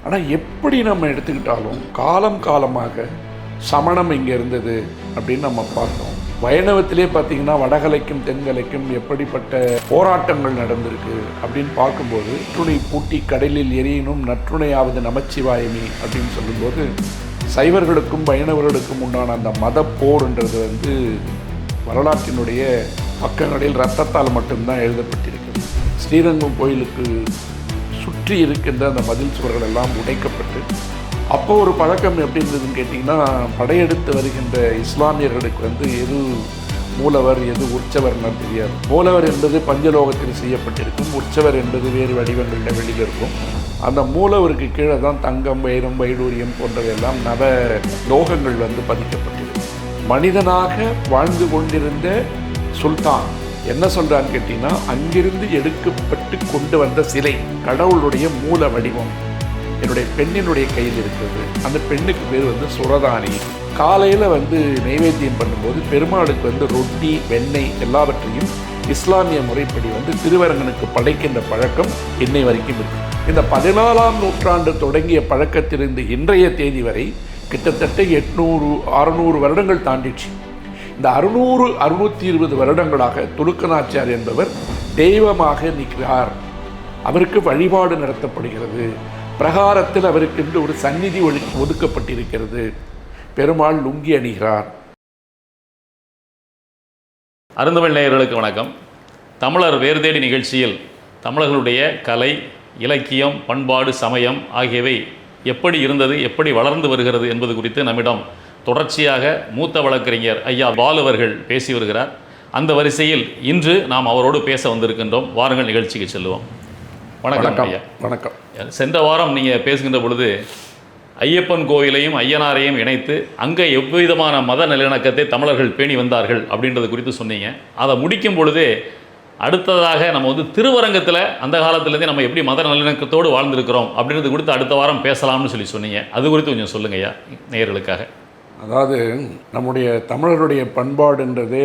ஆனால் எப்படி நம்ம எடுத்துக்கிட்டாலும் காலம் காலமாக சமணம் இங்கே இருந்தது அப்படின்னு நம்ம பார்த்தோம். வைணவத்திலே பார்த்திங்கன்னா வடகலைக்கும் தென்கலைக்கும் எப்படிப்பட்ட போராட்டங்கள் நடந்திருக்கு அப்படின்னு பார்க்கும்போது நற்றுணை பூட்டி கடலில் எரியினும் நற்றுணையாவது நமச்சிவாயமே அப்படின்னு சொல்லும்போது சைவர்களுக்கும் வைணவர்களுக்கும் உண்டான அந்த மத போர்ன்றது வரலாற்றினுடைய பக்கங்களில் இரத்தத்தால் மட்டும்தான் எழுதப்பட்டிருக்கிறது. ஸ்ரீரங்கம் கோயிலுக்கு சுற்றி இருக்கின்ற அந்த மதில் சுவர்கள் எல்லாம் உடைக்கப்பட்டு அப்போ ஒரு பழக்கம் எப்படி இருந்ததுன்னு கேட்டிங்கன்னா, படையெடுத்து வருகின்ற இஸ்லாமியர்களுக்கு எது மூலவர் எது உற்சவர்னு தெரியாது. மூலவர் என்பது பஞ்சலோகத்தில் செய்யப்பட்டிருக்கும், உற்சவர் என்பது வேறு வடிவங்களில் வெளியில் இருக்கும். அந்த மூலவருக்கு கீழே தான் தங்கம், வைரம், வைடூரியம் போன்றவையெல்லாம் நவ லோகங்கள் பதிக்கப்பட்டிருக்கு. மனிதனாக வாழ்ந்து கொண்டிருந்த சுல்தான் என்ன சொல்கிறான்னு கேட்டிங்கன்னா, அங்கிருந்து எடுக்கப்பட்டு கொண்டு வந்த சிலை கடவுளுடைய மூல வடிவம் என்னுடைய பெண்ணினுடைய கையில் இருக்கிறது. அந்த பெண்ணுக்கு பேர் சுரதானி. காலையில் நைவேத்தியம் பண்ணும்போது பெருமாளுக்கு ரொட்டி, வெண்ணெய் எல்லாவற்றையும் இஸ்லாமிய முறைப்படி திருவரங்கனுக்கு படைக்கின்ற பழக்கம் இன்னை வரைக்கும் இருக்கு. இந்த 14ஆம் நூற்றாண்டு தொடங்கிய பழக்கத்திலிருந்து இன்றைய தேதி வரை கிட்டத்தட்ட 800-600 வருடங்கள் தாண்டிச்சு. இந்த 600-620 வருடங்களாக துலுக்கநாச்சியார் என்பவர் தெய்வமாக நிற்கிறார். அவருக்கு வழிபாடு நடத்தப்படுகிறது. பிரகாரத்தில் அவருக்கு ஒரு சந்நிதி ஒதுக்கப்பட்டிருக்கிறது. பெருமாள் லுங்கி அணிகிறார். அருந்தமிழ் நேயர்களுக்கு வணக்கம். தமிழர் வேறு தேடி நிகழ்ச்சியில் தமிழர்களுடைய கலை, இலக்கியம், பண்பாடு, சமயம் ஆகியவை எப்படி இருந்தது, எப்படி வளர்ந்து வருகிறது என்பது குறித்து நம்மிடம் தொடர்ச்சியாக மூத்த வழக்கறிஞர் ஐயா பாலு அவர்கள் பேசி வருகிறார். அந்த வரிசையில் இன்று நாம் அவரோடு பேச வந்திருக்கின்றோம். வாருங்கள் நிகழ்ச்சிக்கு செல்லுவோம். வணக்கம் ஐயா. வணக்கம். சென்ற வாரம் நீங்கள் பேசுகின்ற பொழுது ஐயப்பன் கோயிலையும் ஐயனாரையும் இணைத்து அங்கே எவ்விதமான மத நல்லிணக்கத்தை தமிழர்கள் பேணி வந்தார்கள் அப்படின்றது குறித்து சொன்னீங்க. அதை முடிக்கும் பொழுதே அடுத்ததாக நம்ம திருவரங்கத்தில் அந்த காலத்துலேருந்தே நம்ம எப்படி மத நல்லிணக்கத்தோடு வாழ்ந்திருக்கிறோம் அப்படின்றது குறித்து அடுத்த வாரம் பேசலாம்னு சொன்னீங்க. அது குறித்து கொஞ்சம் சொல்லுங்க ஐயா நேயர்களுக்காக. அதாவது நம்முடைய தமிழருடைய பண்பாடுன்றதே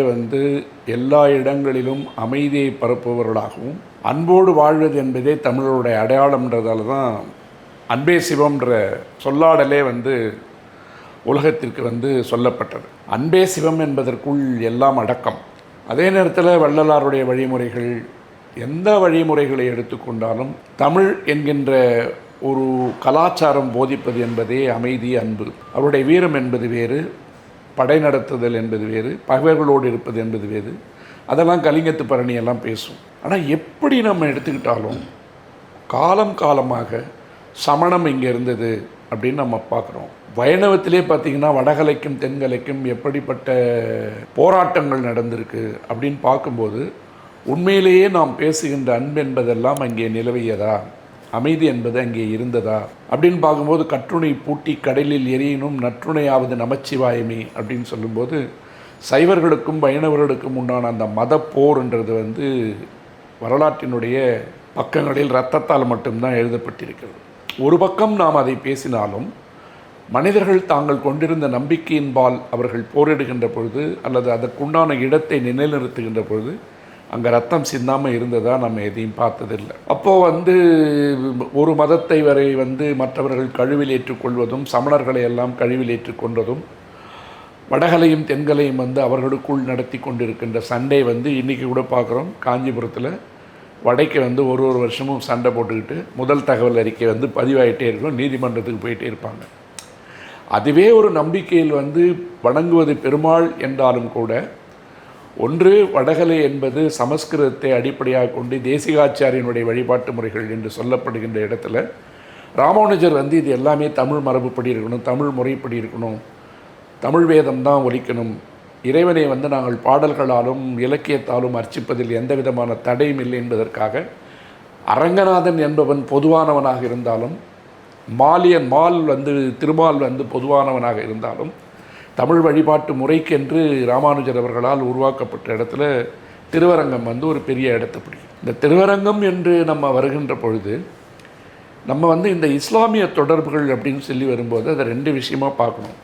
எல்லா இடங்களிலும் அமைதியை பரப்புபவர்களாகவும் அன்போடு வாழ்வது என்பதே தமிழருடைய அடையாளம்ன்றதால தான் அன்பே சிவம்ன்ற சொல்லாடலே உலகத்திற்கு சொல்லப்பட்டது. அன்பே சிவம் என்பதற்குள் எல்லாம் அடக்கம். அதே நேரத்தில் வள்ளலாருடைய வழிமுறைகள், எந்த வழிமுறைகளை எடுத்துக்கொண்டாலும் தமிழ் என்கின்ற ஒரு கலாச்சாரம் போதிப்பது என்பதே அமைதி, அன்பு. அவருடைய வீரம் என்பது வேறு, படை நடத்துதல் என்பது வேறு, பகைவர்களோடு இருப்பது என்பது வேறு. அதெல்லாம் கலிங்கத்து பரணியெல்லாம் பேசும். ஆனால் எப்படி நம்ம எடுத்துக்கிட்டாலும் காலம் காலமாக சமணம் இங்கே இருந்தது அப்படின்னு நம்ம பார்க்குறோம். வைணவத்திலே பார்த்திங்கன்னா வடகலைக்கும் தென்கலைக்கும் எப்படிப்பட்ட போராட்டங்கள் நடந்திருக்கு அப்படின்னு பார்க்கும்போது உண்மையிலேயே நாம் பேசுகின்ற அன்பு என்பதெல்லாம் அங்கே நிலவியதா, அமைதி என்பது அங்கே இருந்ததா அப்படின்னு பார்க்கும்போது கற்றுணை பூட்டி கடலில் எரியினும் நற்றுணையாவது நமச்சிவாயமே அப்படின்னு சொல்லும்போது சைவர்களுக்கும் வைணவர்களுக்கும் உண்டான அந்த மத போர்ன்றது வரலாற்றினுடைய பக்கங்களில் இரத்தத்தால் மட்டும்தான் எழுதப்பட்டிருக்கிறது. ஒரு பக்கம் நாம் அதை பேசினாலும் மனிதர்கள் தாங்கள் கொண்டிருந்த நம்பிக்கையின்பால் அவர்கள் போரிடுகின்ற பொழுது அல்லது அதற்குண்டான இடத்தை நிலைநிறுத்துகின்ற பொழுது அங்கே ரத்தம் சிந்தாமல் இருந்ததாக நம்ம எதையும் பார்த்ததில்லை. அப்போது ஒரு மதத்தை வரை மற்றவர்கள் கழுவில் ஏற்றுக்கொள்வதும், சமணர்களை எல்லாம் கழுவில் ஏற்றுக்கொண்டதும், வடகலையும் தென்கலையும் அவர்களுக்குள் நடத்தி கொண்டிருக்கின்ற சண்டை இன்றைக்கி கூட பார்க்குறோம். காஞ்சிபுரத்தில் வடைக்கு ஒரு வருஷமும் சண்டை போட்டுக்கிட்டு முதல் தகவல் அறிக்கை பதிவாகிட்டே இருக்கும், நீதிமன்றத்துக்கு போயிட்டே இருப்பாங்க. அதுவே ஒரு நம்பிக்கையில் வணங்குவது பெருமாள் என்றாலும் கூட ஒன்று வடகலை என்பது சமஸ்கிருதத்தை அடிப்படையாக கொண்டு தேசிகாச்சாரியனுடைய வழிபாட்டு முறைகள் என்று சொல்லப்படுகின்ற இடத்துல ராமானுஜர் இது எல்லாமே தமிழ் மரபுப்படி இருக்கணும், தமிழ் முறைப்படி இருக்கணும், தமிழ் வேதம் தான் ஒலிக்கணும், இறைவனை நாங்கள் பாடல்களாலும் இலக்கியத்தாலும் அர்ச்சிப்பதில் எந்த விதமான தடையும் இல்லை என்பதற்காக அரங்கநாதன் என்பவன் பொதுவானவனாக இருந்தாலும், மால் திருமால் பொதுவானவனாக இருந்தாலும், தமிழ் வழிபாட்டு முறைக்கென்று ராமானுஜர் அவர்களால் உருவாக்கப்பட்ட இடத்துல திருவரங்கம் ஒரு பெரிய இடத்தை பிடிக்கும். இந்த திருவரங்கம் என்று நம்ம வருகின்ற பொழுது நம்ம இந்த இஸ்லாமிய தொடர்புகள் அப்படின்னு சொல்லி வரும்போது அதை ரெண்டு விஷயமாக பார்க்கணும்.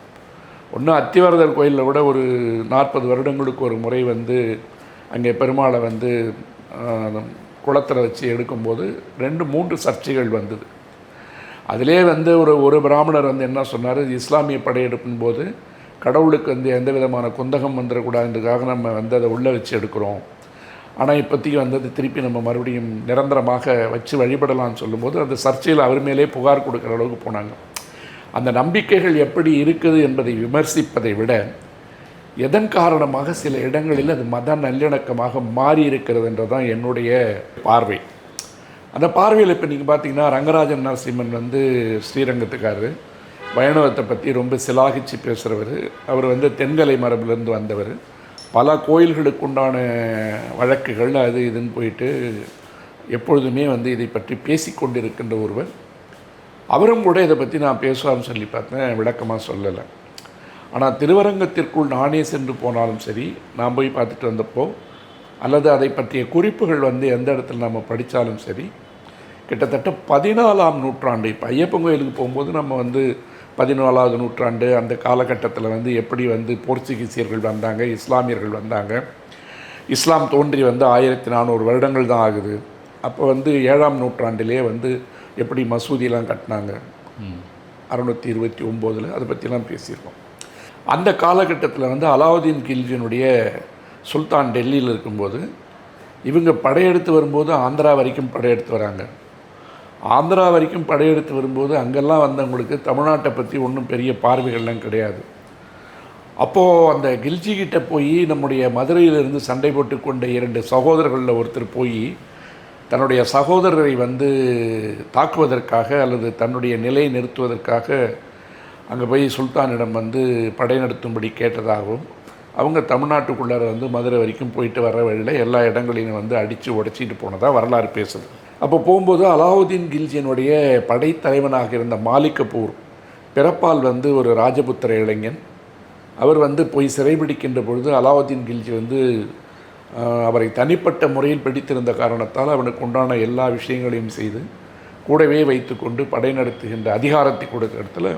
ஒன்று, அத்திவரதர் கோயிலில் கூட ஒரு 40 வருடங்களுக்கு ஒரு முறை அங்கே பெருமாளை குளத்தில் வச்சு எடுக்கும்போது 2-3 சர்ச்சைகள் வந்தது. அதிலே வந்து ஒரு பிராமணர் வந்து என்ன சொன்னார், இஸ்லாமிய படையெடுப்பின் போது கடவுளுக்கு வந்து எந்த விதமான குந்தகம் வந்துடக்கூடாதுன்றதுக்காக நம்ம வந்து அதை உள்ளே வச்சு எடுக்கிறோம். ஆனால் இப்போதைக்கு வந்து அது திருப்பி நம்ம மறுபடியும் நிரந்தரமாக வச்சு வழிபடலாம்னு சொல்லும்போது அந்த சர்ச்சையில் அவர் மேலே புகார் கொடுக்குற அளவுக்கு போனாங்க. அந்த நம்பிக்கைகள் எப்படி இருக்குது என்பதை விமர்சிப்பதை விட எதன் காரணமாக சில இடங்களில் அது மத நல்லிணக்கமாக மாறி இருக்கிறதுன்றதான் என்னுடைய பார்வை. அந்த பார்வையில் இப்போ நீங்கள் பார்த்தீங்கன்னா ரங்கராஜன் நரசிம்மன் வந்து ஸ்ரீரங்கத்துக்காரர், வைணவத்தை பற்றி ரொம்ப சிலாகிச்சு பேசுகிறவர். அவர் வந்து தென்கலை மரபிலிருந்து வந்தவர். பல கோயில்களுக்கு உண்டான வழக்குகள் அது இதுன்னு போயிட்டு எப்பொழுதுமே வந்து இதை பற்றி பேசி கொண்டிருக்கின்ற ஒருவர். அவரும் கூட இதை பற்றி நான் பேசுவார்னு சொல்லி பார்த்தேன், விளக்கமாக சொல்லலை. ஆனால் திருவரங்கத்திற்குள் நானே சென்று போனாலும் சரி, நான் போய் பார்த்துட்டு வந்தப்போ அல்லது அதை பற்றிய குறிப்புகள் வந்து எந்த இடத்துல நம்ம படித்தாலும் சரி, கிட்டத்தட்ட 14ஆம் நூற்றாண்டு, இப்போ ஐயப்பன் கோயிலுக்கு போகும்போது நம்ம வந்து 14வது நூற்றாண்டு அந்த காலகட்டத்தில் வந்து எப்படி வந்து போர்ச்சுகீசியர்கள் வந்தாங்க, இஸ்லாமியர்கள் வந்தாங்க. இஸ்லாம் தோன்றி வந்து 1400 வருடங்கள் தான் ஆகுது. அப்போ வந்து 7ஆம் நூற்றாண்டிலே வந்து எப்படி மசூதியெலாம் கட்டினாங்க 629, அதை பற்றிலாம் பேசியிருக்கோம். அந்த காலகட்டத்தில் வந்து அலாவுதீன் கில்ஜியினுடைய சுல்தான் டெல்லியில் இருக்கும்போது இவங்க படையெடுத்து வரும்போது ஆந்திரா வரைக்கும் படையெடுத்து வராங்க. ஆந்திரா வரைக்கும் படையெடுத்து வரும்போது அங்கெல்லாம் வந்தவங்களுக்கு தமிழ்நாட்டை பற்றி ஒன்றும் பெரிய பார்வைகள்லாம் கிடையாது. அப்போது அந்த கில்ஜிக்கிட்ட போய் நம்முடைய மதுரையிலிருந்து சண்டை போட்டு கொண்ட 2 சகோதரர்களில் ஒருத்தர் போய் தன்னுடைய சகோதரரை வந்து தாக்குவதற்காக அல்லது தன்னுடைய நிலையை நிறுத்துவதற்காக அங்கே போய் சுல்தானிடம் வந்து படை நடத்தும்படி கேட்டதாகவும், அவங்க தமிழ்நாட்டுக்குள்ளார வந்து மதுரை வரைக்கும் போயிட்டு வர வழியில் எல்லா இடங்களையும் வந்து அடித்து உடைச்சிட்டு போனதாக வரலாறு பேசுது. அப்போ போகும்போது அலாவுதீன் கில்ஜியினுடைய படைத்தலைவனாக இருந்த மாலிக் கபூர் பிறப்பால் வந்து ஒரு ராஜபுத்திர இளைஞன். அவர் வந்து போய் சிறைபிடிக்கின்ற பொழுது அலாவுதீன் கில்ஜி வந்து அவரை தனிப்பட்ட முறையில் பிடித்திருந்த காரணத்தால் அவனுக்கு உண்டான எல்லா விஷயங்களையும் செய்து கூடவே வைத்து கொண்டு படை நடத்துகின்ற அதிகாரத்தை கொடுத்த இடத்துல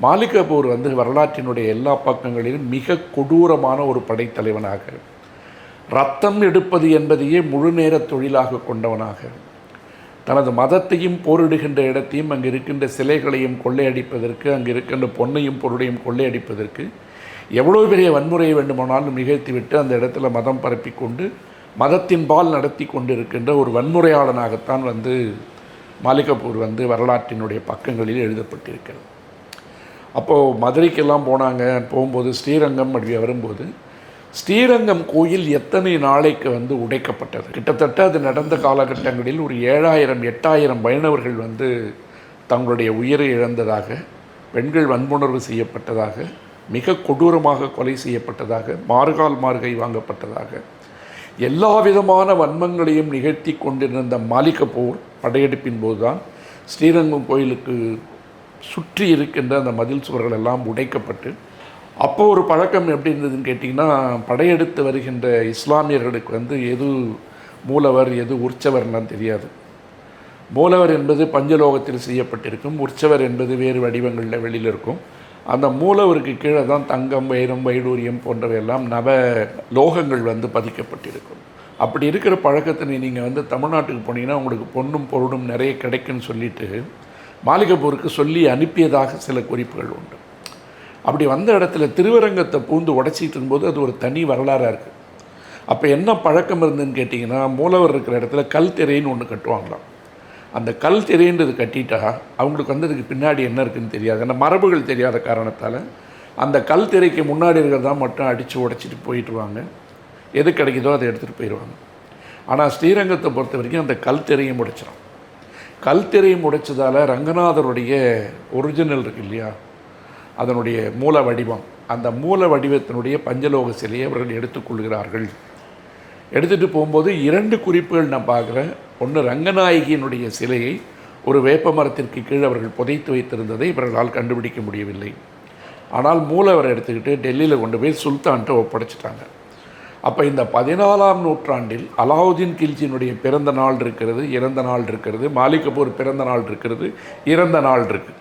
மாலிக் கபூர் வந்து வரலாற்றினுடைய எல்லா பக்கங்களிலும் மிக கொடூரமான ஒரு படைத்தலைவனாக, ரத்தம் எடுப்பது என்பதையே முழு நேர தொழிலாக கொண்டவனாக, தனது மதத்தையும் போரிடுகின்ற இடத்தையும் அங்கு இருக்கின்ற சிலைகளையும் கொள்ளையடிப்பதற்கு, அங்கு இருக்கின்ற பொன்னையும் பொருளையும் கொள்ளையடிப்பதற்கு எவ்வளோ பெரிய வன்முறையை வேண்டுமானாலும் நிகழ்த்திவிட்டு அந்த இடத்துல மதம் பரப்பிக்கொண்டு மதத்தின்பால் நடத்தி கொண்டு இருக்கின்ற ஒரு வன்முறையாளனாகத்தான் வந்து மாலிக் கபூர் வந்து வரலாற்றினுடைய பக்கங்களில் எழுதப்பட்டிருக்கிறது. அப்போது மதுரைக்கெல்லாம் போகும்போது ஸ்ரீரங்கம் அப்படி வரும்போது ஸ்ரீரங்கம் கோயில் எத்தனை நாளைக்கு வந்து உடைக்கப்பட்டது. கிட்டத்தட்ட அது நடந்த காலகட்டங்களில் ஒரு 7000 8000 வைணவர்கள் வந்து தங்களுடைய உயிரை இழந்ததாக, பெண்கள் வன்புணர்வு செய்யப்பட்டதாக, மிக கொடூரமாக கொலை செய்யப்பட்டதாக, மார்கால் மார்கை வாங்கப்பட்டதாக, எல்லா விதமான வன்மங்களையும் நிகழ்த்தி கொண்டிருந்த மாலிக் கபூர் படையெடுப்பின் போது தான் ஸ்ரீரங்கம் கோயிலுக்கு சுற்றி இருக்கின்ற அந்த மதில் சுவர்கள் எல்லாம் உடைக்கப்பட்டு, அப்போ ஒரு பழக்கம் எப்படி இருந்ததுன்னு கேட்டிங்கன்னா, படையெடுத்து வருகின்ற இஸ்லாமியர்களுக்கு வந்து எது மூலவர் எது உற்சவர்லாம் தெரியாது. மூலவர் என்பது பஞ்சலோகத்தில் செய்யப்பட்டிருக்கும், உற்சவர் என்பது வேறு வடிவங்களில் வெளியில் இருக்கும். அந்த மூலவருக்கு கீழே தான் தங்கம், வைரம், வைடூரியம் போன்றவையெல்லாம் நவ லோகங்கள் வந்து பதிக்கப்பட்டிருக்கும். அப்படி இருக்கிற பழக்கத்தை நீங்கள் வந்து தமிழ்நாட்டுக்கு போனீங்கன்னா உங்களுக்கு பொன்னும் பொருளும் நிறைய கிடைக்குன்னு சொல்லிட்டு மாலிக் கபூருக்கு சொல்லி அனுப்பியதாக சில குறிப்புகள் உண்டு. அப்படி வந்த இடத்துல திருவரங்கத்தை பூந்து உடைச்சிட்டு இருக்கும்போது அது ஒரு தனி வரலாறாக இருக்குது. அப்போ என்ன பழக்கம் இருந்துன்னு கேட்டிங்கன்னா, மூலவர் இருக்கிற இடத்துல கல் திரைன்னு ஒன்று கட்டுவாங்களாம். அந்த கல் திரைன்றது கட்டிட்டா அவங்களுக்கு வந்து அதுக்கு பின்னாடி என்ன இருக்குதுன்னு தெரியாது. அந்த மரபுகள் தெரியாத காரணத்தால் அந்த கல் திரைக்கு முன்னாடி இருக்கிறதா மட்டும் அடித்து உடைச்சிட்டு போயிட்டுருவாங்க. எது கிடைக்குதோ அதை எடுத்துகிட்டு போயிடுவாங்க. ஆனால் ஸ்ரீரங்கத்தை பொறுத்த வரைக்கும் அந்த கல் திரையும் உடைச்சிடும். கல் திரையும் உடைச்சதால் ரங்கநாதருடைய ஒரிஜினல் இருக்குது இல்லையா, அதனுடைய மூல வடிவம், அந்த மூல வடிவத்தினுடைய பஞ்சலோக சிலையை அவர்கள் எடுத்துக்கொள்கிறார்கள். எடுத்துகிட்டு போகும்போது 2 குறிப்புகள் நான் பார்க்குறேன். ஒன்று, ரங்கநாயகியினுடைய சிலையை ஒரு வேப்ப மரத்திற்கு கீழே அவர்கள் புதைத்து வைத்திருந்ததை இவர்களால் கண்டுபிடிக்க முடியவில்லை. ஆனால் மூலவரை எடுத்துக்கிட்டு டெல்லியில் கொண்டு போய் சுல்தான்கிட்ட ஒப்படைச்சிட்டாங்க. அப்போ இந்த 14ஆம் நூற்றாண்டில் அலாவுதீன் கில்ஜியினுடைய பிறந்த நாள் இருக்கிறது, இறந்த நாள் இருக்கிறது, மாலிக் கபூர் பிறந்த நாள் இருக்கிறது, இறந்த நாள் இருக்குது.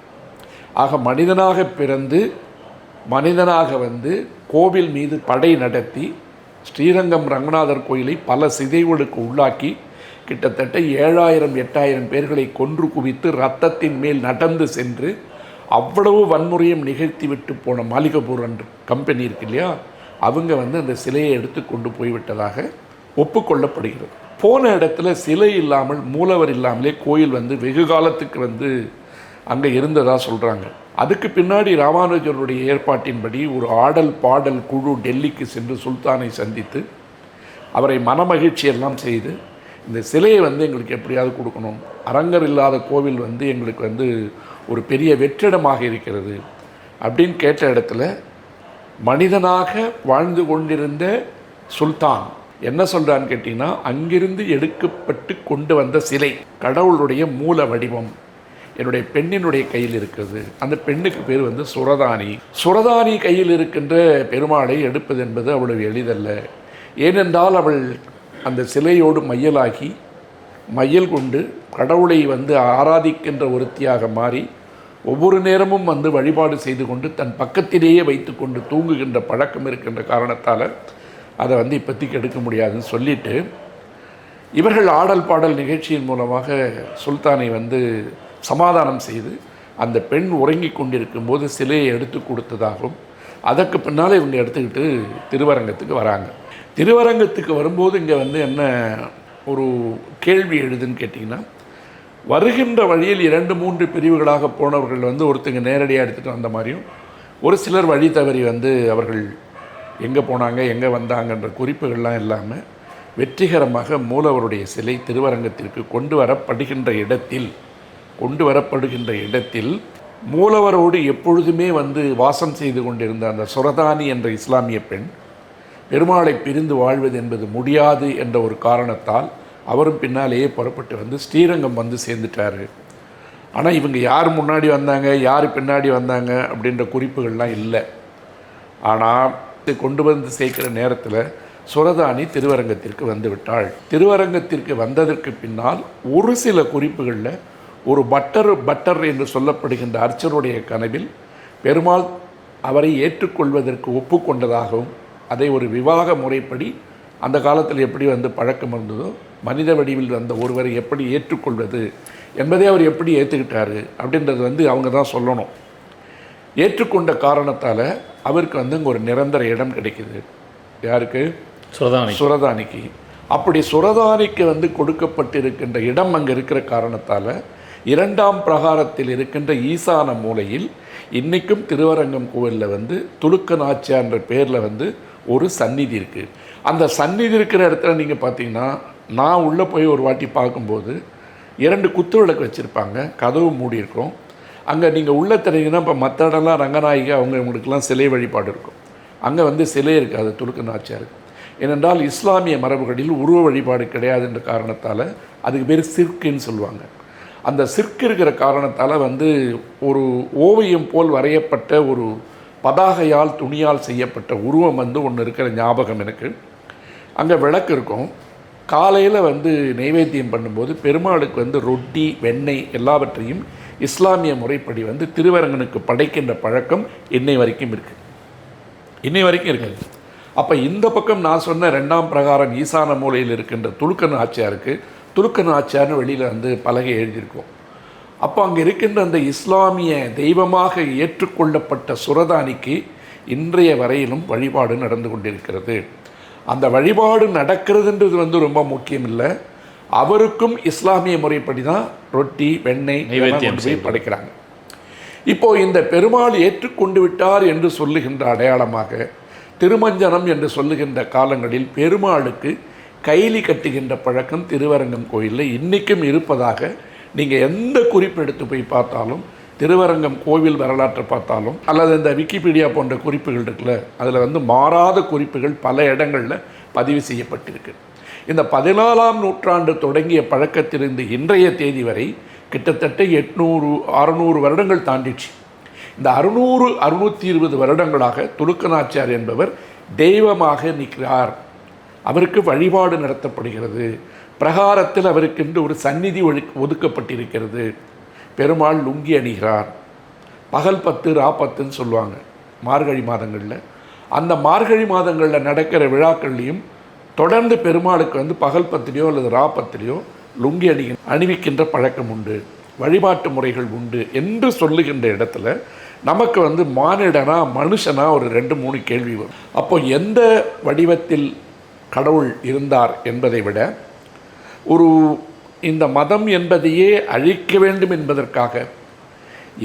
ஆக மனிதனாக பிறந்து மனிதனாக வந்து கோவில் மீது படை நடத்தி ஸ்ரீரங்கம் ரங்கநாதர் கோயிலை பல சிதைவுகளுக்கு உள்ளாக்கி கிட்டத்தட்ட 7000 8000 பேர்களை கொன்று குவித்து ரத்தத்தின் மேல் நடந்து சென்று அவ்வளவு வன்முறையும் நிகழ்த்தி விட்டு போன மாளிகபூர் என்ற கம்பெனி இருக்கு இல்லையா, அவங்க வந்து அந்த சிலையை எடுத்து கொண்டு போய்விட்டதாக ஒப்புக்கொள்ளப்படுகிறது. போன இடத்துல சிலை இல்லாமல் மூலவர் இல்லாமலே கோயில் வந்து வெகு காலத்துக்கு வந்து அங்கே இருந்ததாக சொல்கிறாங்க. அதுக்கு பின்னாடி ராமானுஜருடைய ஏற்பாட்டின்படி ஒரு ஆடல் பாடல் குழு டெல்லிக்கு சென்று சுல்தானை சந்தித்து அவரை மனமகிழ்ச்சி எல்லாம் செய்து இந்த சிலையை வந்து எங்களுக்கு எப்படியாவது கொடுக்கணும், அரங்கர் இல்லாத கோவில் வந்து எங்களுக்கு வந்து ஒரு பெரிய வெற்றிடமாக இருக்கிறது அப்படின்னு கேட்ட இடத்துல மனிதனாக வாழ்ந்து கொண்டிருந்த சுல்தான் என்ன சொல்கிறான்னு கேட்டிங்கன்னா, அங்கிருந்து எடுக்கப்பட்டு கொண்டு வந்த சிலை கடவுளுடைய மூல வடிவம் என்னுடைய பெண்ணினுடைய கையில் இருக்கிறது. அந்த பெண்ணுக்கு பேர் வந்து சுரதானி. சுரதானி கையில் இருக்கின்ற பெருமாளை எடுப்பது என்பது அவ்வளவு எளிதல்ல. ஏனென்றால் அவள் அந்த சிலையோடு மையலாகி மையல் கொண்டு கடவுளை வந்து ஆராதிக்கின்ற ஒருத்தியாக மாறி ஒவ்வொரு நேரமும் வந்து வழிபாடு செய்து கொண்டு தன் பக்கத்திலேயே வைத்து கொண்டு தூங்குகின்ற பழக்கம் இருக்கின்ற காரணத்தால் அதை வந்து இப்போதைக்கு எடுக்க முடியாதுன்னு சொல்லிட்டு இவர்கள் ஆடல் பாடல் நிகழ்ச்சியின் மூலமாக சுல்தானை வந்து சமாதானம் செய்து அந்த பெண் உறங்கி கொண்டிருக்கும் போது சிலையை எடுத்து கொடுத்ததாகவும் அதற்கு பின்னால் இவங்க எடுத்துக்கிட்டு திருவரங்கத்துக்கு வராங்க. திருவரங்கத்துக்கு வரும்போது இங்கே வந்து என்ன ஒரு கேள்வி எழுதுன்னு கேட்டிங்கன்னா, வருகின்ற வழியில் 2-3 பிரிவுகளாக போனவர்கள் வந்து ஒருத்தங்க நேரடியாக எடுத்துகிட்டு வந்த மாதிரியும் ஒரு சிலர் வழி தவறி வந்து அவர்கள் எங்கே போனாங்க எங்கே வந்தாங்கன்ற குறிப்புகள்லாம் இல்லாமல் வெற்றிகரமாக மூலவருடைய சிலை திருவரங்கத்திற்கு கொண்டு வரப்படுகின்ற இடத்தில் மூலவரோடு எப்பொழுதுமே வந்து வாசம் செய்து கொண்டிருந்த அந்த சுரதானி என்ற இஸ்லாமிய பெண் பெருமாளை பிரிந்து வாழ்வது என்பது முடியாது என்ற ஒரு காரணத்தால் அவரும் பின்னாலேயே புறப்பட்டு வந்து ஸ்ரீரங்கம் வந்து சேர்ந்துட்டார். ஆனால் இவங்க யார் முன்னாடி வந்தாங்க யார் பின்னாடி வந்தாங்க அப்படின்ற குறிப்புகள்லாம் இல்லை. ஆனால் கொண்டு வந்து சேர்க்கிற நேரத்தில் சுரதானி திருவரங்கத்திற்கு வந்து விட்டாள். திருவரங்கத்திற்கு வந்ததற்கு பின்னால் ஒரு சில குறிப்புகளில் ஒரு பட்டர் என்று சொல்லப்படுகின்ற அர்ச்சருடைய கனவில் பெருமாள் அவரை ஏற்றுக்கொள்வதற்கு ஒப்புக்கொண்டதாகவும் அதை ஒரு விவாக முறைப்படி அந்த காலத்தில் எப்படி வந்து பழக்கம் இருந்ததோ மனித வடிவில் வந்த ஒருவரை எப்படி ஏற்றுக்கொள்வது என்பதை அவர் எப்படி ஏற்றுக்கிட்டாரு அப்படின்றது வந்து அவங்க தான் சொல்லணும். ஏற்றுக்கொண்ட காரணத்தால் அவருக்கு வந்து அங்கே ஒரு நிரந்தர இடம் கிடைக்குது. யாருக்கு? சுரதானிக்கு. அப்படி சுரதானிக்கு வந்து கொடுக்கப்பட்டிருக்கின்ற இடம் அங்கே இருக்கிற காரணத்தால் 2ஆம் பிரகாரத்தில் இருக்கின்ற ஈசான மூலையில் இன்றைக்கும் திருவரங்கம் கோவிலில் வந்து துலுக்க நாச்சியார்ன்ற பேரில் வந்து ஒரு சந்நிதி இருக்குது. அந்த சந்நிதி இருக்கிற இடத்துல நீங்கள் பார்த்தீங்கன்னா, நான் உள்ளே போய் ஒரு வாட்டி பார்க்கும்போது 2 குத்து விளக்கு வச்சுருப்பாங்க, கதவு மூடி இருக்கும். அங்கே நீங்கள் உள்ளே தெரியுங்கன்னா இப்போ மற்ற இடம்லாம் ரங்கநாயகி அவங்களுக்கெல்லாம் சிலை வழிபாடு இருக்கும். அங்கே வந்து சிலை இருக்காது துலுக்க நாச்சியாருக்கு. ஏனென்றால் இஸ்லாமிய மரபுகளில் உருவ வழிபாடு கிடையாதுன்ற காரணத்தால் அதுக்கு பேர் சிற்குன்னு சொல்லுவாங்க. அந்த சிற்கு இருக்கிற காரணத்தால் வந்து ஒரு ஓவியம் போல் வரையப்பட்ட ஒரு பதாகையால் துணியால் செய்யப்பட்ட உருவம் வந்து ஒன்று இருக்கிற ஞாபகம் எனக்கு. அங்கே விளக்கு இருக்கும். காலையில் வந்து நைவேத்தியம் பண்ணும்போது பெருமாளுக்கு வந்து ரொட்டி வெண்ணெய் எல்லாவற்றையும் இஸ்லாமிய முறைப்படி வந்து திருவரங்கனுக்கு படைக்கின்ற பழக்கம் இன்னை வரைக்கும் இருக்குது. அப்போ இந்த பக்கம் நான் சொன்ன 2ஆம் பிரகாரம் ஈசான மூலையில் இருக்கின்ற துலுக்க நாச்சியாருக்கு துலுக்க நாச்சியார்னு வெளியில் வந்து பலகை எழுதியிருக்கோம். அப்போ அங்கே இருக்கின்ற அந்த இஸ்லாமிய தெய்வமாக ஏற்றுக்கொள்ளப்பட்ட சுரதானிக்கு இன்றைய வரையிலும் வழிபாடு நடந்து கொண்டிருக்கிறது. அந்த வழிபாடு நடக்கிறதுன்றது வந்து ரொம்ப முக்கியம் இல்லை. அவருக்கும் இஸ்லாமிய முறைப்படி தான் ரொட்டி வெண்ணெய் நைவேத்தியம் படைக்கிறாங்க. இப்போது இந்த பெருமாள் ஏற்றுக்கொண்டு விட்டார் என்று சொல்லுகின்ற அடையாளமாக திருமஞ்சனம் என்று சொல்லுகின்ற காலங்களில் பெருமாளுக்கு கைலி கட்டுகின்ற பழக்கம் திருவரங்கம் கோயிலில் இன்றைக்கும் இருப்பதாக நீங்கள் எந்த குறிப்பு எடுத்து போய் பார்த்தாலும், திருவரங்கம் கோவில் வரலாற்றை பார்த்தாலும் அல்லது இந்த விக்கிபீடியா போன்ற குறிப்புகள் இருக்குல்ல, அதில் வந்து மாறாத குறிப்புகள் பல இடங்களில் பதிவு செய்யப்பட்டிருக்கு. இந்த 14ஆம் நூற்றாண்டு தொடங்கிய பழக்கத்திலிருந்து இன்றைய தேதி வரை கிட்டத்தட்ட 800-600 வருடங்கள் தாண்டிச்சு. இந்த 600-620 வருடங்களாக துலுக்க நாச்சியார் என்பவர் தெய்வமாக நிற்கிறார். அவருக்கு வழிபாடு நடத்தப்படுகிறது. பிரகாரத்தில் அவருக்கென்று ஒரு சந்நிதி ஒதுக்கப்பட்டிருக்கிறது. பெருமாள் லுங்கி அணிகிறார். பகல் 10 ரா 10ன்னு சொல்லுவாங்க மார்கழி மாதங்களில். அந்த மார்கழி மாதங்களில் நடக்கிற விழாக்கள்லையும் தொடர்ந்து பெருமாளுக்கு வந்து பகல் 10லையோ அல்லது ரா 10லையோ லுங்கி அணிவிக்கின்ற பழக்கம் உண்டு, வழிபாட்டு முறைகள் உண்டு என்று சொல்லுகின்ற இடத்துல நமக்கு வந்து மானிடனா மனுஷனா ஒரு 2-3 கேள்வி வரும். அப்போ எந்த வடிவத்தில் கடவுள் இருந்தார் என்பதை விட ஒரு இந்த மதம் என்பதையே அழிக்க வேண்டும் என்பதற்காக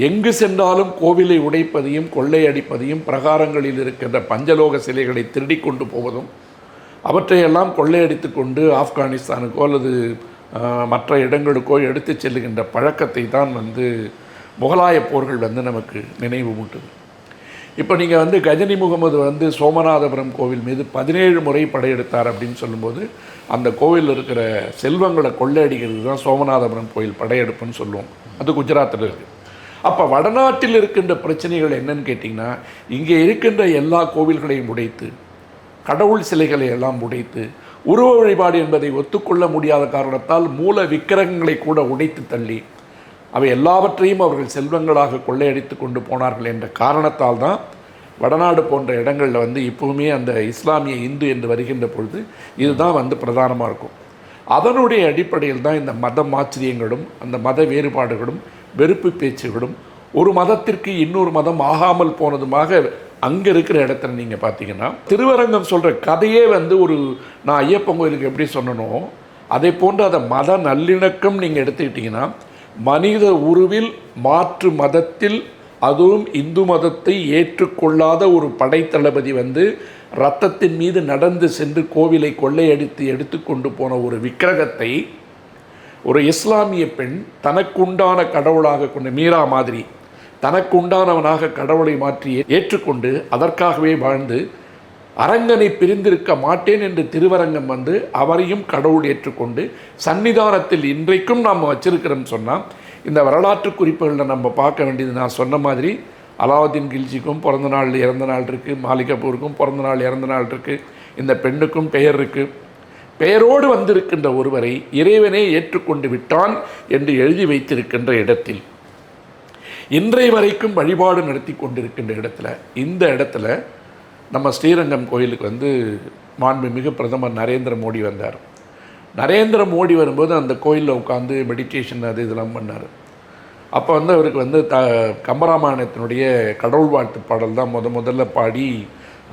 எங்கு சென்றாலும் கோவிலை உடைப்பதையும் கொள்ளையடிப்பதையும் பிரகாரங்களில் இருக்கின்ற பஞ்சலோக சிலைகளை திருடி கொண்டு போவதும் அவற்றையெல்லாம் கொள்ளையடித்து கொண்டு ஆப்கானிஸ்தானுக்கோ அல்லது மற்ற இடங்களுக்கோ எடுத்து செல்லுகின்ற பழக்கத்தை தான் வந்து முகலாய போர்கள் வந்து நமக்கு நினைவு மூட்டுது. இப்போ நீங்கள் வந்து கஜனி முகமது வந்து சோமநாதபுரம் கோவில் மீது 17 முறை படையெடுத்தார் அப்படின்னு சொல்லும்போது அந்த கோவிலில் இருக்கிற செல்வங்களை கொள்ளையடிக்கிறது தான் சோமநாதபுரம் கோயில் படையெடுப்புன்னு சொல்லுவோம். அது குஜராத்தில் இருக்குது. அப்போ வடநாட்டில் இருக்கின்ற பிரச்சனைகள் என்னன்னு கேட்டிங்கன்னா, இங்கே இருக்கின்ற எல்லா கோவில்களையும் உடைத்து கடவுள் சிலைகளை எல்லாம் உடைத்து உருவ வழிபாடு என்பதை ஒத்துக்கொள்ள முடியாத காரணத்தால் மூல விக்கிரகங்களை கூட உடைத்து தள்ளி அவை எல்லாவற்றையும் அவர்கள் செல்வங்களாக கொள்ளையடித்து கொண்டு போனார்கள் என்ற காரணத்தால் தான் வடநாடு போன்ற இடங்களில் வந்து இப்போவுமே அந்த இஸ்லாமிய இந்து என்று வருகின்ற பொழுது இதுதான் வந்து பிரதானமாக இருக்கும். அதனுடைய அடிப்படையில் தான் இந்த மத மாச்சரியங்களும் அந்த மத வேறுபாடுகளும் வெறுப்பு பேச்சுகளும் ஒரு மதத்திற்கு இன்னொரு மதம் ஆகாமல் போனதுமாக அங்கே இருக்கிற இடத்துல நீங்கள் பார்த்தீங்கன்னா திருவரங்கம் சொல்கிற கதையே வந்து ஒரு நான் ஐயப்பன் கோயிலுக்கு எப்படி சொன்னனோ அதே போன்று அதை மத நல்லிணக்கம் நீங்கள் எடுத்துக்கிட்டிங்கன்னா மனித உருவில் மாற்று மதத்தில் அதுவும் இந்து மதத்தை ஏற்றுக்கொள்ளாத ஒரு படைத்தளபதி வந்து இரத்தத்தின் மீது நடந்து சென்று கோவிலை கொள்ளையடித்து எடுத்துக்கொண்டு போன ஒரு விக்கிரகத்தை ஒரு இஸ்லாமிய பெண் தனக்குண்டான கடவுளாக கொண்ட மீரா மாதிரி தனக்குண்டானவனாக கடவுளை மாற்றி ஏற்றுக்கொண்டு அதற்காகவே வாழ்ந்து அரங்கனை பிரிந்திருக்க மாட்டேன் என்று திருவரங்கம் வந்து அவரையும் கடவுள் ஏற்றுக்கொண்டு சன்னிதானத்தில் இன்றைக்கும் நாம் வச்சிருக்கிறோம்னு சொன்னால் இந்த வரலாற்று குறிப்புகளில் நம்ம பார்க்க வேண்டியது நான் சொன்ன மாதிரி அலாவுதீன் கில்ஜிக்கும் பிறந்த நாள் இறந்த நாள் இருக்குது, மாலிக் கபூருக்கும் பிறந்த நாள் இறந்த நாள் இருக்குது, இந்த பெண்ணுக்கும் பெயர் இருக்குது. பெயரோடு வந்திருக்கின்ற ஒருவரை இறைவனே ஏற்றுக்கொண்டு விட்டான் என்று எழுதி வைத்திருக்கின்ற இடத்தில் இன்றைய வரைக்கும் வழிபாடு நடத்தி கொண்டிருக்கின்ற இடத்துல இந்த இடத்துல நம்ம ஸ்ரீரங்கம் கோயிலுக்கு வந்து மாண்புமிகு பிரதமர் நரேந்திர மோடி வந்தார். நரேந்திர மோடி வரும்போது அந்த கோயிலில் உட்காந்து மெடிடேஷன் அது இதெல்லாம் பண்ணார். அப்போ வந்து அவருக்கு வந்து கம்பராமாயணத்தினுடைய கடவுள் வாழ்த்து பாடல் தான் முதல்ல பாடி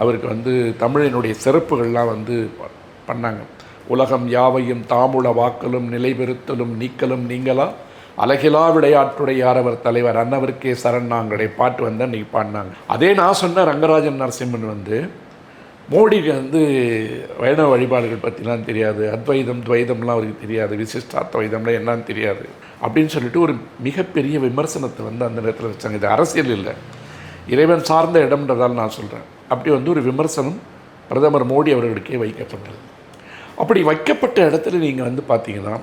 அவருக்கு வந்து தமிழினுடைய சிறப்புகள்லாம் வந்து பண்ணாங்க. உலகம் யாவையும் தாமுள வாக்கலும் நிலைபெறுத்தலும் நீக்கலும் நீங்களா அழகிலா விளையாட்டுடையார் அவர் தலைவர் அன்னவருக்கே சரண் நாங்களே பாட்டு வந்து அன்றைக்கி பாடினாங்க. அதே நான் சொன்ன ரங்கராஜன் நரசிம்மன் வந்து மோடிக்கு வந்து வைணவ வழிபாடுகள் பற்றிலாம் தெரியாது, அத்வைதம் துவைதம்லாம் அவருக்கு தெரியாது, விசிஷ்டாத்வைதம்லாம் என்னன்னு தெரியாது அப்படின்னு சொல்லிட்டு ஒரு மிகப்பெரிய விமர்சனத்தை வந்து அந்த நேரத்தில் வச்சாங்க. இது அரசியல் இல்லை, இறைவன் சார்ந்த இடம்ன்றதால் நான் சொல்கிறேன். அப்படி வந்து ஒரு விமர்சனம் பிரதமர் மோடி அவர்களுக்கே வைக்கப்பட்டது. அப்படி வைக்கப்பட்ட இடத்துல நீங்கள் வந்து பார்த்தீங்கன்னா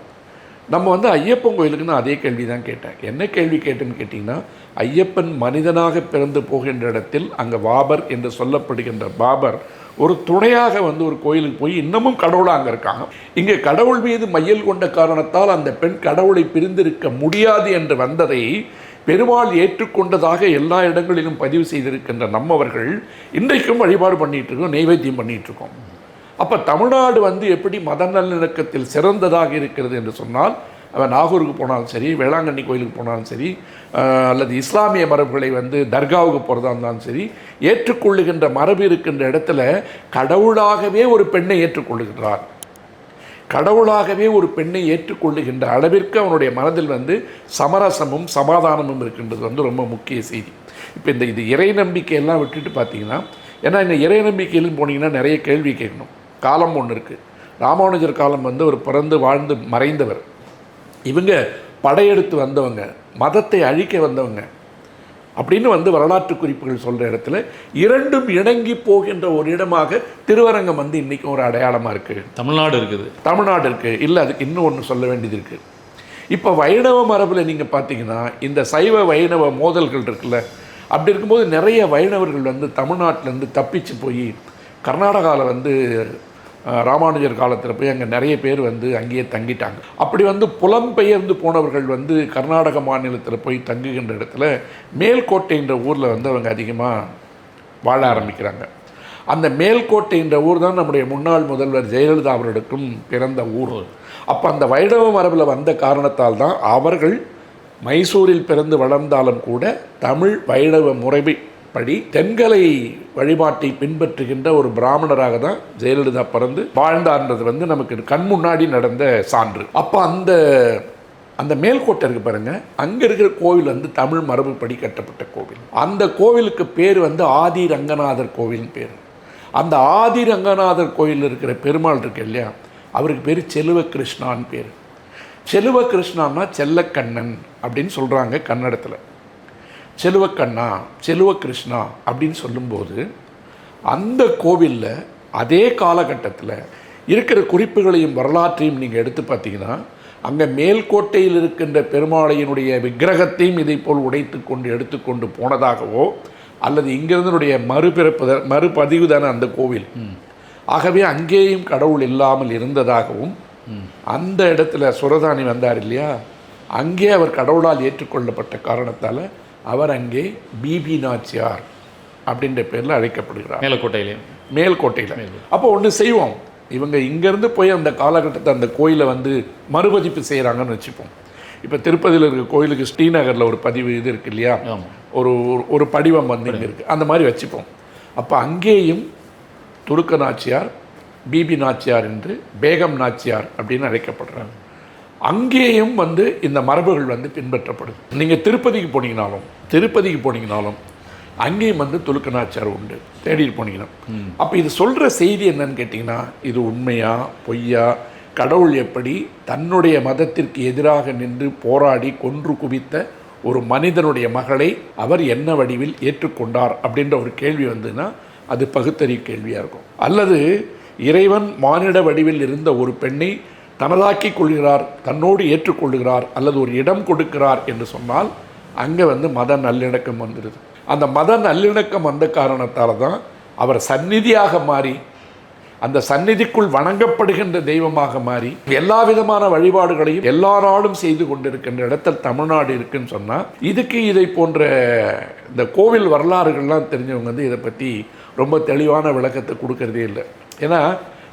நம்ம வந்து ஐயப்பன் கோயிலுக்கு நான் அதே கேள்வி தான் கேட்டேன். என்ன கேள்வி கேட்டேன்னு கேட்டிங்கன்னா, ஐயப்பன் மனிதனாக பிறந்து போகின்ற இடத்தில் அங்கே பாபர் என்று சொல்லப்படுகின்ற பாபர் ஒரு துணையாக வந்து ஒரு கோயிலுக்கு போய் இன்னமும் கடவுளாக அங்கே இருக்காங்க. இங்கே கடவுள் மீது மையல் கொண்ட காரணத்தால் அந்த பெண் கடவுளை பிரிந்திருக்க முடியாது என்று வந்ததை பெருமாள் ஏற்றுக்கொண்டதாக எல்லா இடங்களிலும் பதிவு செய்திருக்கின்ற நம்மவர்கள் இன்றைக்கும் வழிபாடு பண்ணிகிட்ருக்கோம், நைவேத்தியம் பண்ணிகிட்ருக்கோம். அப்போ தமிழ்நாடு வந்து எப்படி மத நல்லிணக்கத்தில் சிறந்ததாக இருக்கிறது என்று சொன்னால் அவன் நாகூருக்கு போனாலும் சரி, வேளாங்கண்ணி கோயிலுக்கு போனாலும் சரி, அல்லது இஸ்லாமிய மரபுகளை வந்து தர்காவுக்கு போகிறதா இருந்தாலும் சரி, ஏற்றுக்கொள்ளுகின்ற மரபு இருக்கின்ற இடத்துல கடவுளாகவே ஒரு பெண்ணை ஏற்றுக்கொள்ளுகின்றார். கடவுளாகவே ஒரு பெண்ணை ஏற்றுக்கொள்ளுகின்ற அளவிற்கு அவனுடைய மனதில் வந்து சமரசமும் சமாதானமும் இருக்கின்றது வந்து ரொம்ப முக்கிய செய்தி. இப்போ இது இறை நம்பிக்கையெல்லாம் விட்டுட்டு பார்த்தீங்கன்னா, ஏன்னா இந்த இறை நம்பிக்கையிலும் போனீங்கன்னா நிறைய கேள்வி கேட்கணும். காலம் ஒன்று இருக்குது. ராமானுஜர் காலம் வந்து ஒரு பிறந்து வாழ்ந்து மறைந்தவர். இவங்க படையெடுத்து வந்தவங்க, மதத்தை அழிக்க வந்தவங்க அப்படின்னு வந்து வரலாற்று குறிப்புகள் சொல்கிற இடத்துல இரண்டும் இணங்கி போகின்ற ஒரு இடமாக திருவரங்கம் வந்து இன்றைக்கும் ஒரு அடையாளமாக இருக்குது. தமிழ்நாடு இருக்குது. இல்லை, அதுக்கு இன்னும் ஒன்று சொல்ல வேண்டியது இருக்குது. இப்போ வைணவ மரபில் நீங்கள் பார்த்தீங்கன்னா இந்த சைவ வைணவ மோதல்கள் இருக்குல்ல, அப்படி இருக்கும்போது நிறைய வைணவர்கள் வந்து தமிழ்நாட்டிலேருந்து தப்பிச்சு போய் கர்நாடகாவில் வந்து ராமானுஜர் காலத்தில் போய் அங்கே நிறைய பேர் வந்து அங்கேயே தங்கிட்டாங்க. அப்படி வந்து புலம்பெயர்ந்து போனவர்கள் வந்து கர்நாடக மாநிலத்தில் போய் தங்குகின்ற இடத்துல மேல்கோட்டைன்ற ஊரில் வந்து அவங்க அதிகமாக வாழ ஆரம்பிக்கிறாங்க. அந்த மேல்கோட்டை என்ற ஊர் தான் நம்முடைய முன்னாள் முதல்வர் ஜெயலலிதா அவர்களுக்கும் பிறந்த ஊர். அப்போ அந்த வைணவ மரபில் வந்த காரணத்தால் தான் அவர்கள் மைசூரில் பிறந்து வளர்ந்தாலும் கூட தமிழ் வைணவ முறைப்படி தென்கலை வழிபாட்டை பின்பற்றுகின்ற ஒரு பிராமணராக தான் ஜெயலலிதா பிறந்து வாழ்ந்தார்ன்றது நமக்கு கண் முன்னாடி நடந்த சான்று. அப்போ அந்த மேல்கோட்டை இருக்கு பாருங்க, அங்கே இருக்கிற கோவில் தமிழ் மரபுப்படி கட்டப்பட்ட கோவில். அந்த கோவிலுக்கு பேர் ஆதி ரங்கநாதர் கோவில்னு பேர். அந்த ஆதி ரங்கநாதர் கோயிலில் இருக்கிற பெருமாள் இருக்கு இல்லையா, அவருக்கு பேர் செல்வ கிருஷ்ணான்னு பேர். செல்வ கிருஷ்ணான்னா செல்லக்கண்ணன் அப்படின்னு சொல்கிறாங்க கன்னடத்தில். செல்வக்கண்ணா, செல்வ கிருஷ்ணா அப்படின்னு சொல்லும்போது அந்த கோவிலில் அதே காலகட்டத்தில் இருக்கிற குறிப்புகளையும் வரலாற்றையும் நீங்கள் எடுத்து பார்த்தீங்கன்னா, அங்கே மேல்கோட்டையில் இருக்கின்ற பெருமாளையினுடைய விக்கிரகத்தையும் இதை போல் உடைத்து கொண்டு எடுத்துக்கொண்டு போனதாகவோ, அல்லது இங்கிருந்தனுடைய மறுபதிவு தானே அந்த கோவில், ஆகவே அங்கேயும் கடவுள் இல்லாமல் இருந்ததாகவும், அந்த இடத்துல சுரதானி வந்தார் இல்லையா, அங்கே அவர் கடவுளால் ஏற்றுக்கொள்ளப்பட்ட காரணத்தால் அவர் அங்கே பிபி நாச்சியார் அப்படின்ற பேரில் அழைக்கப்படுகிறார். மேல்கோட்டையில். அப்போ ஒன்று செய்வோம், இவங்க இங்கேருந்து போய் அந்த காலகட்டத்தை அந்த கோயிலை மறுபதிப்பு செய்கிறாங்கன்னு வச்சுப்போம். இப்போ திருப்பதியில் இருக்க கோயிலுக்கு ஸ்ரீநகரில் ஒரு பதிவு இது இருக்குது இல்லையா, ஒரு படிவம் இங்கே இருக்குது, அந்த மாதிரி வச்சுப்போம். அப்போ அங்கேயும் துலுக்க நாச்சியார், பிபி நாச்சியார் என்று பேகம் நாச்சியார் அப்படின்னு அழைக்கப்படுறாங்க. அங்கேயும் இந்த மரபுகள் பின்பற்றப்படுது. நீங்கள் திருப்பதிக்கு போனீங்கனாலும் அங்கேயும் துலுக்க நாச்சியார் உண்டு, தேடிட்டு போனீங்கன்னா. அப்போ இது சொல்கிற செய்தி என்னன்னு கேட்டிங்கன்னா, இது உண்மையா பொய்யா, கடவுள் எப்படி தன்னுடைய மதத்திற்கு எதிராக நின்று போராடி கொன்று குவித்த ஒரு மனிதனுடைய மகளை அவர் என்ன வடிவில் ஏற்றுக்கொண்டார் அப்படின்ற ஒரு கேள்வி அது பகுத்தறிவு கேள்வியாக இருக்கும். அல்லது இறைவன் மானிட வடிவில் இருந்த ஒரு பெண்ணை தனதாக்கி கொள்கிறார், தன்னோடு ஏற்றுக்கொள்கிறார், அல்லது ஒரு இடம் கொடுக்கிறார் என்று சொன்னால் அங்கே மத நல்லிணக்கம் வந்துடுது. அந்த மத நல்லிணக்கம் வந்த காரணத்தால் தான் அவர் சந்நிதியாக மாறி, அந்த சந்நிதிக்குள் வணங்கப்படுகின்ற தெய்வமாக மாறி, எல்லா விதமான வழிபாடுகளையும் எல்லா நாடும் செய்து கொண்டிருக்கின்ற இடத்தில் தமிழ்நாடு இருக்குன்னு சொன்னால், இதுக்கு இதை போன்ற இந்த கோவில் வரலாறுகள்லாம் தெரிஞ்சவங்க இதை பற்றி ரொம்ப தெளிவான விளக்கத்தை கொடுக்கறதே இல்லை. ஏன்னா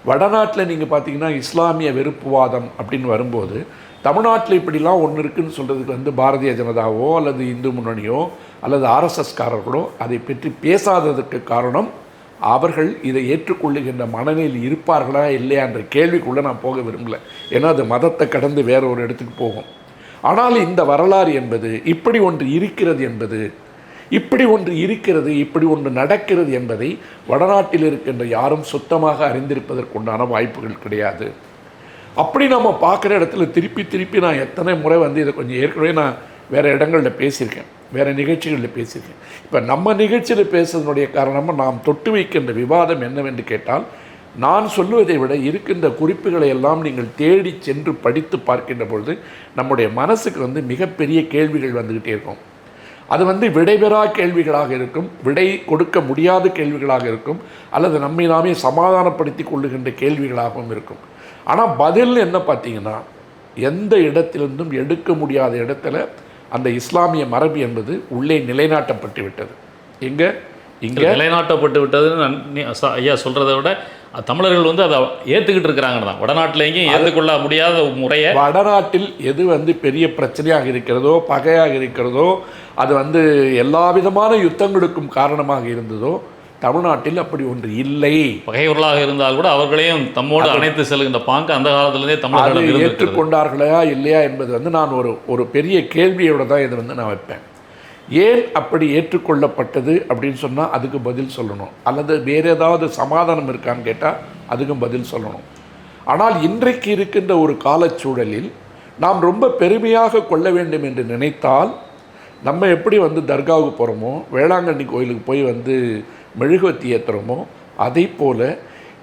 வடநாட்டில் நீங்கள் பார்த்தீங்கன்னா இஸ்லாமிய வெறுப்புவாதம் அப்படின்னு வரும்போது, தமிழ்நாட்டில் இப்படிலாம் ஒன்று இருக்குதுன்னு சொல்கிறதுக்கு பாரதிய ஜனதாவோ அல்லது இந்து முன்னணியோ அல்லது ஆர்எஸ்எஸ்காரர்களோ அதை பற்றி பேசாததற்கு காரணம், அவர்கள் இதை ஏற்றுக்கொள்ளுகின்ற மனநிலையில் இருப்பார்களா இல்லையா என்ற கேள்விக்குள்ளே நான் போக விரும்பலை. ஏன்னா அது மதத்தை கடந்து வேற ஒரு இடத்துக்கு போகும். ஆனால் இந்த வரலாறு என்பது இப்படி ஒன்று இருக்கிறது என்பது, இப்படி ஒன்று நடக்கிறது என்பதை வடநாட்டில் இருக்கின்ற யாரும் சுத்தமாக அறிந்திருப்பதற்குண்டான வாய்ப்புகள் கிடையாது. அப்படி நம்ம பார்க்குற இடத்துல திருப்பி நான் எத்தனை முறை இதை கொஞ்சம் ஏற்கனவே நான் வேறு இடங்களில் பேசியிருக்கேன், வேறு நிகழ்ச்சிகளில் பேசியிருக்கேன். இப்போ நம்ம நிகழ்ச்சியில் பேசுவதனுடைய காரணமாக நாம் தொட்டு வைக்கின்ற விவாதம் என்னவென்று கேட்டால், நான் சொல்லுவதை விட இருக்கின்ற குறிப்புகளை எல்லாம் நீங்கள் தேடி சென்று படித்து பார்க்கின்ற பொழுது நம்முடைய மனசுக்கு மிகப்பெரிய கேள்விகள் வந்துக்கிட்டே இருக்கும். அது விடைபெறா கேள்விகளாக இருக்கும், விடை கொடுக்க முடியாத கேள்விகளாக இருக்கும், அல்லது நம்மை நாமே சமாதானப்படுத்தி கொள்ளுகின்ற கேள்விகளாகவும் இருக்கும். ஆனால் பதில் என்ன பார்த்தீங்கன்னா, எந்த இடத்திலிருந்தும் எடுக்க முடியாத இடத்துல அந்த இஸ்லாமிய மரபு என்பது உள்ளே நிலைநாட்டப்பட்டு விட்டது. இங்கே நிலைநாட்டப்பட்டு விட்டதுன்னு ஐயா சொல்கிறத விட தமிழர்கள் அதை ஏற்றுக்கிட்டு இருக்கிறாங்க தான். வடநாட்டில் எங்கேயும் ஏற்றுக்கொள்ள முடியாத முறையை, வடநாட்டில் எது பெரிய பிரச்சனையாக இருக்கிறதோ, பகையாக இருக்கிறதோ, அது எல்லா விதமான யுத்தங்களுக்கும் காரணமாக இருந்ததோ, தமிழ்நாட்டில் அப்படி ஒன்று இல்லை. பகைவர்களாக இருந்தால் கூட அவர்களையும் தம்மோடு அணைத்து செல்கின்ற பாங்கு அந்த காலத்திலேருந்தே தமிழர்கள் ஏற்றுக்கொண்டார்களா இல்லையா என்பது நான் ஒரு பெரிய கேள்வியோடு தான் இதை நான் வைப்பேன். ஏன் அப்படி ஏற்றுக்கொள்ளப்பட்டது அப்படின்னு சொன்னால் அதுக்கு பதில் சொல்லணும், அல்லது வேறு ஏதாவது சமாதானம் இருக்கான்னு கேட்டால் அதுக்கும் பதில் சொல்லணும். ஆனால் இன்றைக்கு இருக்கின்ற ஒரு காலச்சூழலில் நாம் ரொம்ப பெருமையாக கொள்ள வேண்டும் என்று நினைத்தால், நம்ம எப்படி தர்காவுக்கு போகிறோமோ, வேளாங்கண்ணி கோயிலுக்கு போய் மெழுகுவத்தி ஏற்றுறோமோ, அதை போல்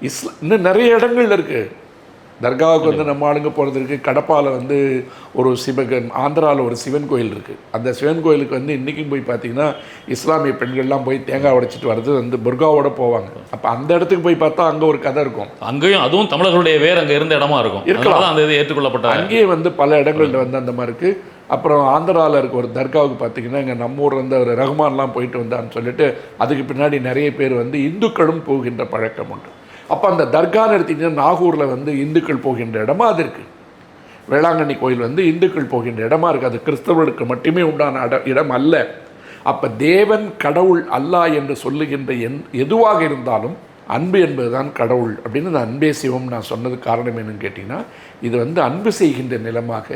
இன்னும் நிறைய இடங்கள் இருக்குது. தர்காவுக்கு நம்ம ஆளுங்க போகிறது இருக்குது. கடப்பாவில் ஒரு ஆந்திராவில் ஒரு சிவன் கோயில் இருக்குது. அந்த சிவன் கோயிலுக்கு இன்றைக்கும் போய் பார்த்திங்கன்னா இஸ்லாமிய பெண்கள்லாம் போய் தேங்காய் உடைச்சிட்டு வர்றது புர்காவோட போவாங்க. அப்போ அந்த இடத்துக்கு போய் பார்த்தா அங்கே ஒரு கதை இருக்கும். அங்கேயும் அதுவும் தமிழர்களுடைய வேறு அங்கே இருந்த இடமா இருக்கும், இருக்கலாம். அந்த இது ஏற்றுக்கொள்ளப்பட்ட அங்கேயே பல இடங்களில் அந்த மாதிரி இருக்குது. அப்புறம் ஆந்திராவில் இருக்க ஒரு தர்காவுக்கு பார்த்திங்கன்னா இங்கே நம்ம ஊரில் இருந்து அவர் ரஹ்மான்லாம் போயிட்டு வந்தான்னு சொல்லிட்டு அதுக்கு பின்னாடி நிறைய பேர் வந்து இந்துக்களும் போகின்ற பழக்கம் உண்டு. அப்போ அந்த தர்கான்னு எடுத்திங்கன்னா நாகூரில் வந்து இந்துக்கள் போகின்ற இடமா அது இருக்குது. வேளாங்கண்ணி கோயில் வந்து இந்துக்கள் போகின்ற இடமா இருக்குது. அது கிறிஸ்தவர்களுக்கு மட்டுமே உண்டான இடம் அல்ல. அப்போ தேவன் கடவுள் அல்லாஹ் என்று சொல்லுகின்ற எதுவாக இருந்தாலும் அன்பு என்பது தான் கடவுள் அப்படின்னு இந்த அன்பே சிவம் நான் சொன்னது காரணம் என்னன்னு கேட்டிங்கன்னா, இது வந்து அன்பு செய்கின்ற நிலமாக,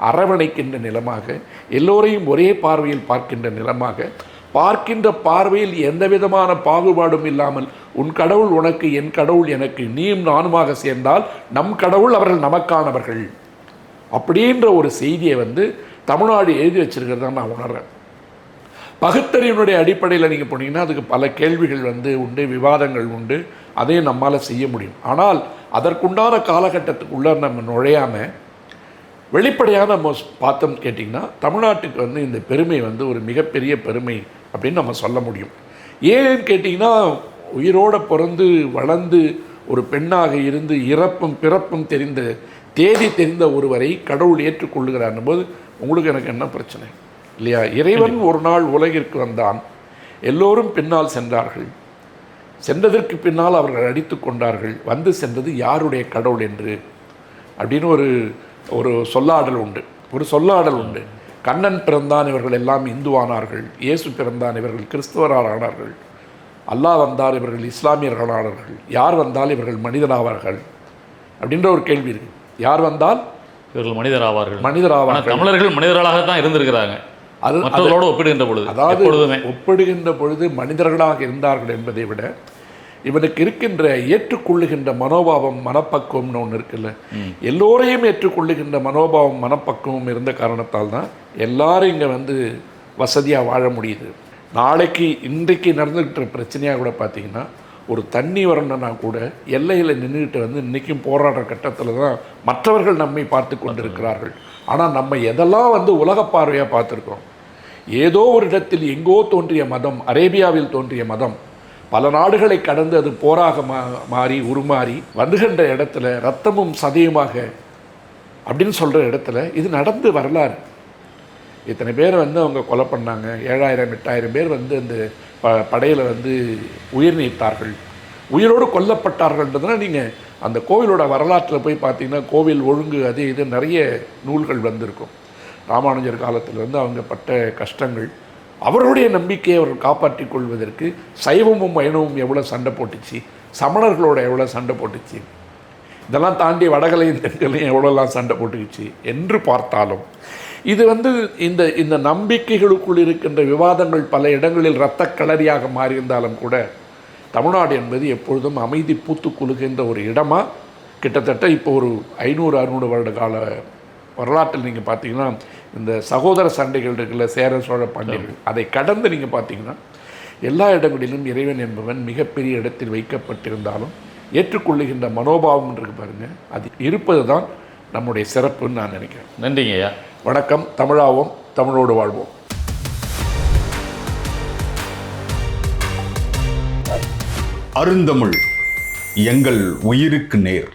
அரவணைக்கின்ற நிலமாக, எல்லோரையும் ஒரே பார்வையில் பார்க்கின்ற நிலமாக, பார்க்கின்ற பார்வையில் எந்த விதமான பாகுபாடும் இல்லாமல் உன் கடவுள் உனக்கு, என் கடவுள் எனக்கு, நீயும் நானுமாக சேர்ந்தால் நம் கடவுள் அவர்கள் நமக்கானவர்கள் அப்படின்ற ஒரு செய்தியை வந்து தமிழ்நாடு எழுதி வச்சிருக்கிறதா நான் உணர்றேன். பகுத்தறிவினுடைய அடிப்படையில் நீங்கள் போனீங்கன்னா அதுக்கு பல கேள்விகள் வந்து உண்டு, விவாதங்கள் உண்டு, அதையும் நம்மால் செய்ய முடியும். ஆனால் அதற்குண்டான காலகட்டத்துக்குள்ளே நம்ம நுழையாமல் வெளிப்படையாக நம்ம பார்த்தோம் கேட்டிங்கன்னா, தமிழ்நாட்டுக்கு வந்து இந்த பெருமை வந்து ஒரு மிகப்பெரிய பெருமை அப்படின்னு நம்ம சொல்ல முடியும். ஏன்னு கேட்டிங்கன்னா, உயிரோடு பிறந்து வளர்ந்து ஒரு பெண்ணாக இருந்து இறப்பும் பிறப்பும் தெரிந்த தேதி தெரிந்த ஒருவரை கடவுள் ஏற்றுக்கொள்ளுகிறார் போது உங்களுக்கு எனக்கு என்ன பிரச்சனை இல்லையா? இறைவன் ஒரு நாள் உலகிற்கு வந்தான், எல்லோரும் பின்னால் சென்றார்கள், சென்றதற்கு பின்னால் அவர்கள் அடித்து கொண்டார்கள், வந்து சென்றது யாருடைய கடவுள் என்று அப்படின்னு ஒரு சொல்லாடல் உண்டு. கண்ணன் பிறந்தான் இவர்கள் எல்லாம் இந்துவானார்கள், இயேசு பிறந்தான் இவர்கள் கிறிஸ்துவரானார்கள், அல்லாஹ் வந்தார் இவர்கள் இஸ்லாமியர்களானார்கள், யார் வந்தால் இவர்கள் மனிதனாவார்கள் அப்படின்ற ஒரு கேள்வி இருக்கு. யார் வந்தால் இவர்கள் மனிதராவார்கள். தமிழர்கள் மனிதர்களாக தான் இருந்திருக்கிறாங்க. அது மற்றவர்களோடு ஒப்பிடுகின்ற பொழுது, அதாவது ஒப்பிடுகின்ற பொழுது மனிதர்களாக இருந்தார்கள் என்பதை விட இவனுக்கு இருக்கின்ற ஏற்றுக்கொள்ளுகின்ற மனோபாவம், மனப்பக்குவம்னு ஒன்று இருக்குல்ல, எல்லோரையும் ஏற்றுக்கொள்ளுகின்ற மனோபாவம், மனப்பக்குவம் இருந்த காரணத்தால் தான் எல்லாரும் இங்கே வந்து வசதியாக வாழ முடியுது. இன்றைக்கு நடந்துக்கிட்ட பிரச்சனையாக கூட பார்த்தீங்கன்னா, ஒரு தண்ணி வரணுன்னா கூட எல்லையில் நின்றுக்கிட்டு வந்து இன்றைக்கும் போராடுற கட்டத்தில் தான் மற்றவர்கள் நம்மை பார்த்து கொண்டிருக்கிறார்கள். ஆனால் நம்ம எதெல்லாம் வந்து உலக பார்வையாக பார்த்துருக்கோம். ஏதோ ஒரு இடத்தில் எங்கோ தோன்றிய மதம், அரேபியாவில் தோன்றிய மதம் பல நாடுகளை கடந்து அது போராக மாறி உருமாறி வந்துகின்ற இடத்துல ரத்தமும் சதையுமாக அப்படின்னு சொல்கிற இடத்துல இது நடந்து வரலாறு. இத்தனை பேர் வந்து அவங்க கொலை பண்ணாங்க, 7000 8000 பேர் வந்து அந்த படையில் வந்து உயிர் நீத்தார்கள், உயிரோடு கொல்லப்பட்டார்கள்ன்றதுனா நீங்கள் அந்த கோவிலோட வரலாற்றில் போய் பார்த்தீங்கன்னா கோவில் ஒழுங்கு அது இது நிறைய நூல்கள் வந்திருக்கும். ராமானுஜர் காலத்தில் வந்து அவங்க பட்ட கஷ்டங்கள், அவருடைய நம்பிக்கையை அவர்கள் காப்பாற்றி கொள்வதற்கு சைவமும் வைணவமும் எவ்வளோ சண்டை போட்டுச்சு, சமணர்களோட எவ்வளோ சண்டை போட்டுச்சு, இதெல்லாம் தாண்டி வடகலையும் தென்கலையும் எவ்வளோலாம் சண்டை போட்டுக்கிச்சு என்று பார்த்தாலும் இது வந்து இந்த நம்பிக்கைகளுக்குள் இருக்கின்ற விவாதங்கள் பல இடங்களில் இரத்த களரியாக மாறியிருந்தாலும் கூட தமிழ்நாடு என்பது எப்பொழுதும் அமைதி பூத்து குலுகின்ற ஒரு இடமாக கிட்டத்தட்ட இப்போ ஒரு 500-600 வருட கால வரலாற்றில் நீங்கள் பார்த்தீங்கன்னா இந்த சகோதர சண்டைகள் இருக்குல்ல, சேர சோழ பாண்டியர்கள், அதை கடந்து நீங்கள் பார்த்தீங்கன்னா எல்லா இடங்களிலும் இறைவன் என்பவன் மிகப்பெரிய இடத்தில் வைக்கப்பட்டிருந்தாலும் ஏற்றுக்கொள்ளுகின்ற மனோபாவம் இருக்கு பாருங்கள், அது இருப்பது தான் நம்முடைய சிறப்புன்னு நான் நினைக்கிறேன். நன்றிங்க ஐயா. வணக்கம். தமிழாவோம், தமிழோடு வாழ்வோம். அருந்தமிழ் எங்கள் உயிருக்கு நேர்.